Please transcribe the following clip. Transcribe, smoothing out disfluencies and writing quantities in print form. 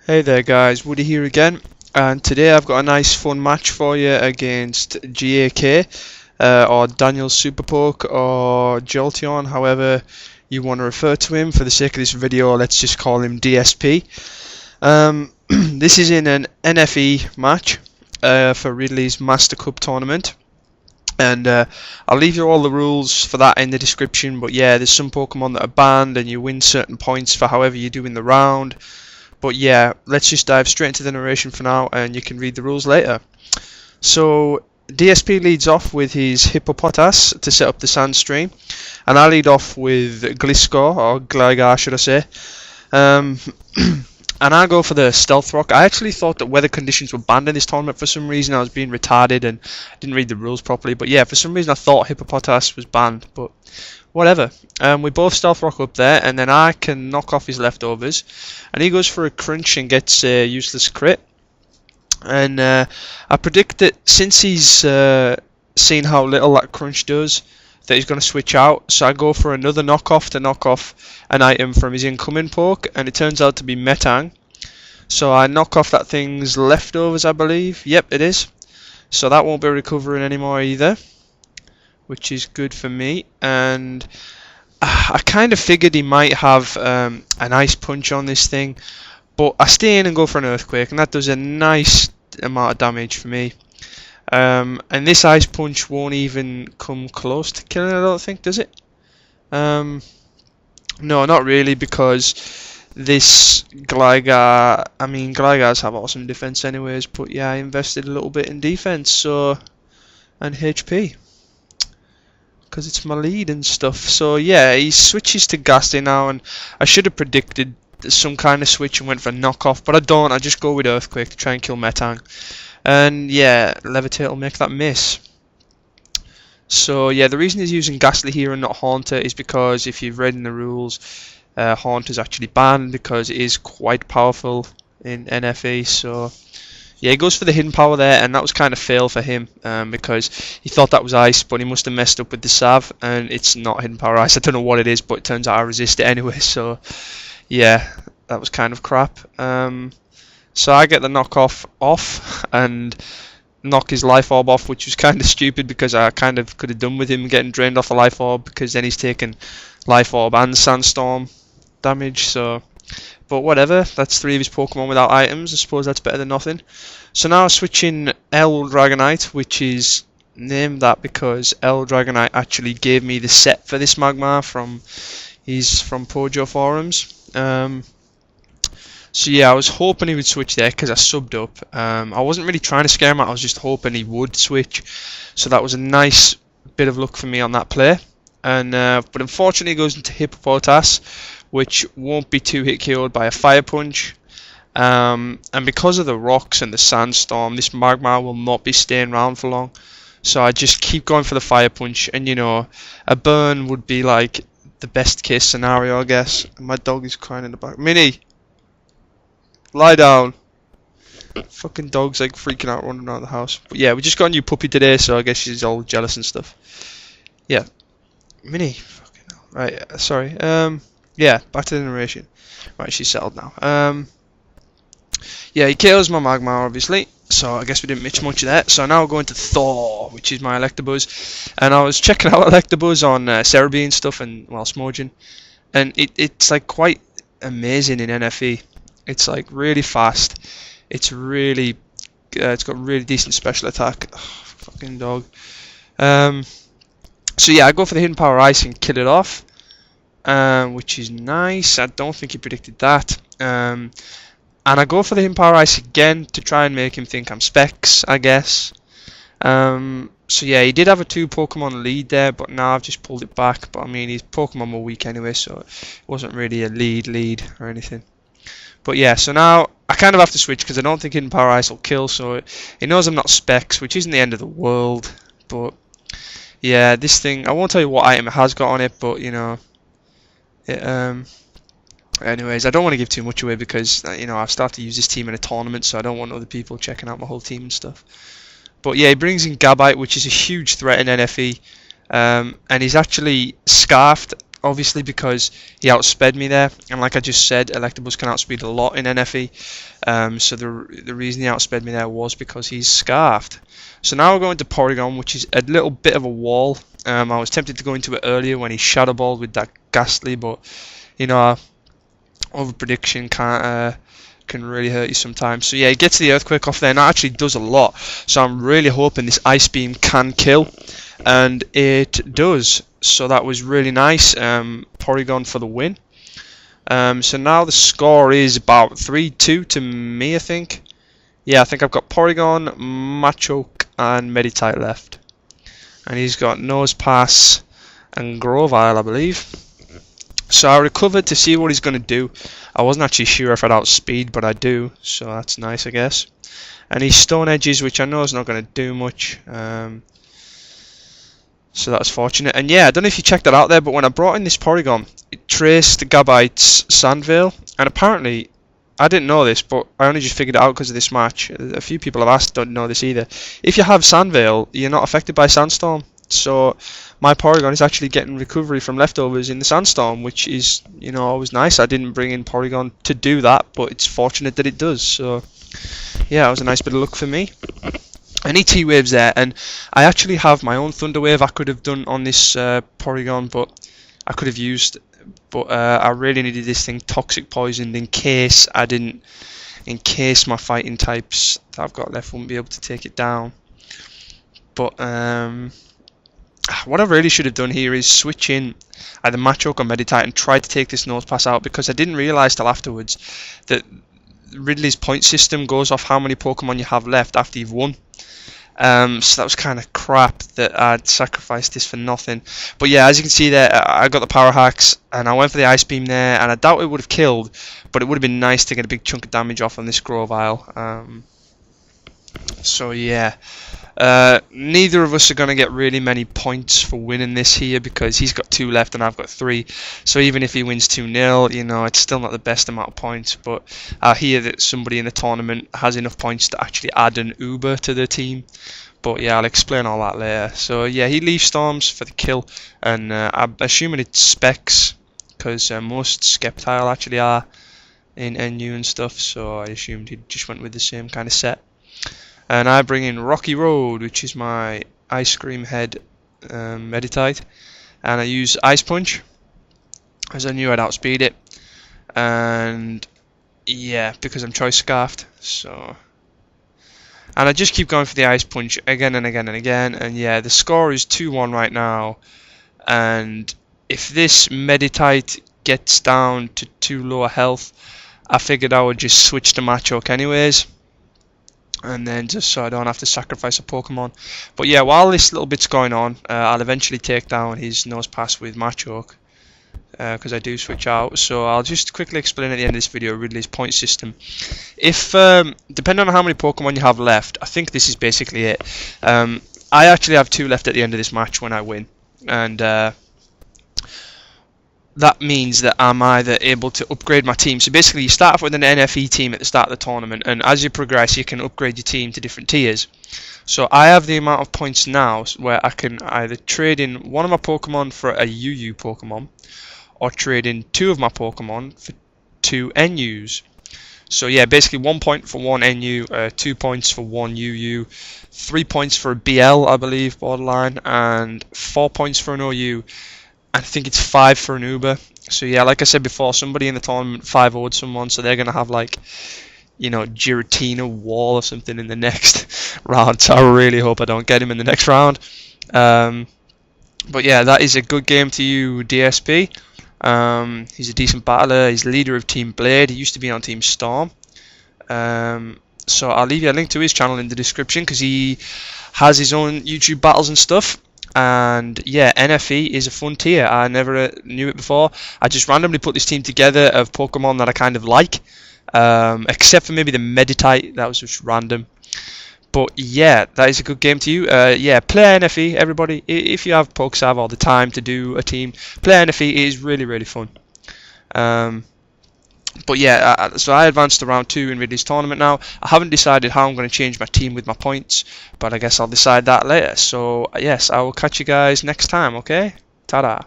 Hey there guys, Woody here again, and today I've got a nice fun match for you against GAK, or Daniel Superpoke, or Jolteon, however you want to refer to him. For the sake of this video, let's just call him DSP. This is in an NFE match for Ridley's Master Cup tournament. And I'll leave you all the rules for that in the description, but yeah, there's some Pokemon that are banned and you win certain points for however you do in the round. But yeah, let's just dive straight into the narration for now and you can read the rules later. So DSP leads off with his Hippopotas to set up the sand stream, and I lead off with Gliscor, or Gligar should I say. And I go for the Stealth Rock. I actually thought that weather conditions were banned in this tournament for some reason. I was being retarded and didn't read the rules properly. But yeah, for some reason I thought Hippopotas was banned. But whatever. We both Stealth Rock up there, and then I can knock off his leftovers. And he goes for a Crunch and gets a useless crit. And I predict that since he's seen how little that Crunch does, that he's going to switch out, so I go for another knockoff to knock off an item from his incoming poke, and it turns out to be Metang. So I knock off that thing's leftovers, I believe. Yep, it is. So that won't be recovering anymore either, which is good for me. And I kind of figured he might have an Ice Punch on this thing, but I stay in and go for an Earthquake, and that does a nice amount of damage for me. And this Ice Punch won't even come close to killing it, I don't think, does it? No, not really, because this Gligar, I mean, Gligars have awesome defense anyways, but yeah, I invested a little bit in defense, so, and HP, because it's my lead and stuff. So yeah, he switches to Ghastly now, and I should have predicted some kind of switch and went for a knockoff, but I don't. I just go with Earthquake to try and kill Metang. And yeah, Levitate will make that miss. So yeah, the reason he's using Ghastly here and not Haunter is because if you've read in the rules, Haunter is actually banned because it is quite powerful in NFE. So yeah, he goes for the hidden power there, and that was kind of fail for him because he thought that was ice, but he must have messed up with the Sav, and it's not hidden power ice. I don't know what it is, but it turns out I resist it anyway. So yeah, that was kind of crap. So I get the knockoff off and knock his life orb off, which was kind of stupid because I kind of could have done with him getting drained off the life orb, because then he's taken life orb and sandstorm damage. So, but whatever, that's 3 of his Pokemon without items. I suppose that's better than nothing. So now switching L Dragonite, which is named that because L Dragonite actually gave me the set for this Magmar from Pojo forums. So yeah, I was hoping he would switch there because I subbed up. I wasn't really trying to scare him out, I was just hoping he would switch. So that was a nice bit of luck for me on that play. And but unfortunately he goes into Hippopotas, which won't be 2-hit KO'd by a Fire Punch. And because of the rocks and the sandstorm, this Magmar will not be staying around for long. So I just keep going for the Fire Punch, and you know, a burn would be like the best case scenario, I guess. My dog is crying in the back. Minnie! Lie down. Fucking dog's like freaking out running around the house. But yeah, we just got a new puppy today, so I guess she's all jealous and stuff. Yeah. Minnie. Fucking hell. Right, sorry. Yeah, back to the narration. Right, she's settled now. Yeah, he kills my Magmar, obviously. So I guess we didn't miss much of that. So now we're going to Thor, which is my Electabuzz. And I was checking out Electabuzz on Cerebi and stuff, and well, Smorging. And it's like quite amazing in NFE. It's like really fast. It's really, it's got really decent special attack. Oh, fucking dog. So yeah, I go for the hidden power ice and kill it off, which is nice. I don't think he predicted that. And I go for the hidden power ice again to try and make him think I'm Specs, I guess. So yeah, he did have a 2 Pokemon lead there, but now I've just pulled it back. But I mean, his Pokemon were weak anyway, so it wasn't really a lead or anything. But yeah, so now I kind of have to switch because I don't think Hidden Power Ice will kill, so it knows I'm not Specs, which isn't the end of the world. But yeah, this thing, I won't tell you what item it has got on it, but you know, anyways, I don't want to give too much away because you know, I've started to use this team in a tournament, so I don't want other people checking out my whole team and stuff. But yeah, he brings in Gabite, which is a huge threat in NFE, and he's actually Scarfed obviously because he outsped me there, and like I just said, Electabuzz can outspeed a lot in NFE. So the reason he outsped me there was because he's Scarfed. So now we're going to Porygon, which is a little bit of a wall. I was tempted to go into it earlier when he Shadow Balled with that Ghastly, but you know, over prediction can really hurt you sometimes. So yeah, he gets the Earthquake off there, and that actually does a lot. So I'm really hoping this Ice Beam can kill, and it does. So that was really nice. Porygon for the win. So now the score is about 3-2 to me, I think. Yeah, I think I've got Porygon, Machoke, and Meditite left. And he's got Nose Pass and Grovyle, I believe. So I recovered to see what he's going to do. I wasn't actually sure if I'd outspeed, but I do. So that's nice, I guess. And he's Stone Edges, which I know is not going to do much. So that's fortunate. And yeah, I don't know if you checked that out there, but when I brought in this Porygon, it traced Gabite's Sandveil. And apparently, I didn't know this, but I only just figured it out because of this match. A few people have asked, don't know this either. If you have Sandveil, you're not affected by Sandstorm. So my Porygon is actually getting recovery from leftovers in the Sandstorm, which is, you know, always nice. I didn't bring in Porygon to do that, but it's fortunate that it does. So yeah, it was a nice bit of luck for me. Any T-Waves there, and I actually have my own Thunder Wave I could have done on this Porygon, but I could have used, but I really needed this thing Toxic Poisoned in case my fighting types that I've got left wouldn't be able to take it down. But what I really should have done here is switch in either Machoke or Meditite and try to take this Nose Pass out, because I didn't realise till afterwards that Ridley's point system goes off how many Pokemon you have left after you've won. So that was kind of crap that I'd sacrificed this for nothing. But yeah, as you can see there, I got the Power Hacks and I went for the Ice Beam there, and I doubt it would have killed, but it would have been nice to get a big chunk of damage off on this Grovyle. So yeah, neither of us are going to get really many points for winning this here, because he's got 2 left and I've got 3. So even if he wins 2-0, you know, it's still not the best amount of points. But I hear that somebody in the tournament has enough points to actually add an Uber to the team. But yeah, I'll explain all that later. So yeah, he Leaf Storms for the kill, and I'm assuming it's Specs, because most Sceptile actually are in NU and stuff. So I assumed he just went with the same kind of set. And I bring in Rocky Road, which is my Ice Cream Head Meditite, and I use Ice Punch, as I knew I'd outspeed it, and yeah, because I'm Choice Scarfed. So, and I just keep going for the Ice Punch again and again and again, and yeah, the score is 2-1 right now. And if this Meditite gets down to too low a health, I figured I would just switch to Machoke anyways, and then just so I don't have to sacrifice a Pokemon. But yeah, while this little bit's going on, I'll eventually take down his Nose Pass with Machoke, because I do switch out. So I'll just quickly explain at the end of this video Ridley's point system. If depending on how many Pokemon you have left, I think this is basically it. I actually have 2 left at the end of this match when I win, and that means that I'm either able to upgrade my team. So basically, you start off with an NFE team at the start of the tournament, and as you progress, you can upgrade your team to different tiers. So I have the amount of points now where I can either trade in one of my Pokemon for a UU Pokemon, or trade in 2 of my Pokemon for 2 NUs. So yeah, basically 1 point for 1 NU, 2 points for 1 UU, 3 points for a BL, I believe, borderline, and 4 points for an OU. I think it's 5 for an Uber. So yeah, like I said before, somebody in the tournament 5-0'd someone, so they're going to have, like, you know, Giratina Wall or something in the next round. So I really hope I don't get him in the next round. But yeah, that is a good game to you, DSP. He's a decent battler. He's leader of Team Blade. He used to be on Team Storm. So I'll leave you a link to his channel in the description, because he has his own YouTube battles and stuff. And yeah, NFE is a fun tier. I never knew it before. I just randomly put this team together of Pokemon that I kind of like, except for maybe the Meditite. That was just random. But yeah, that is a good game to you. Yeah, play NFE, everybody. If you have Pokesav all the time to do a team, play NFE. It is really, really fun. But yeah, so I advanced to round 2 in Ridley's tournament now. I haven't decided how I'm going to change my team with my points, but I guess I'll decide that later. So yes, I will catch you guys next time, okay? Ta-da!